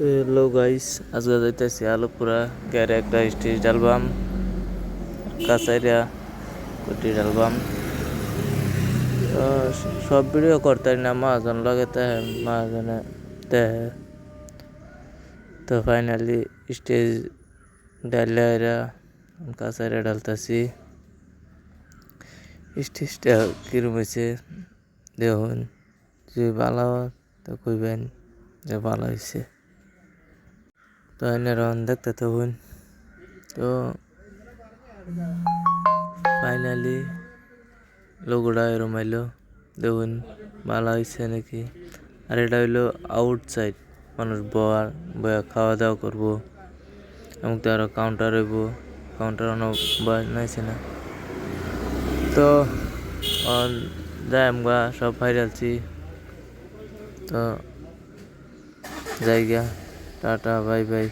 তো hello guys, আজকে যাইতেছি আলুপুরা গ্যারে একটা স্টেজ অ্যালবাম কাছাইরা কুটির অ্যালবাম। তো সব ভিডিও করতে না, মহাজন লাগে তাই মহাজনে দেয়। তো ফাইনালি স্টেজ ডাইলাইরা কাছাইরা ডালতাছি। স্টেজটা কিরম হয়েছে দেখুন, যে ভালো তো কইবেন যে ভালো হয়েছে। তো এনারা দেখতে থাকুন। তো ফাইনালি লোগোটা এরম আইলো, দেখুন ভালো হয়েছে নাকি। আর এটা হইলো আউটসাইড, মানুষ বয়া খাওয়া দাওয়া করবো, এবং তো আরো কাউন্টার হইব, কাউন্টার বানাইছে না। তো যাই আমরা সব ফাইরালছি। তো জায়গা টাটা বাই বাই।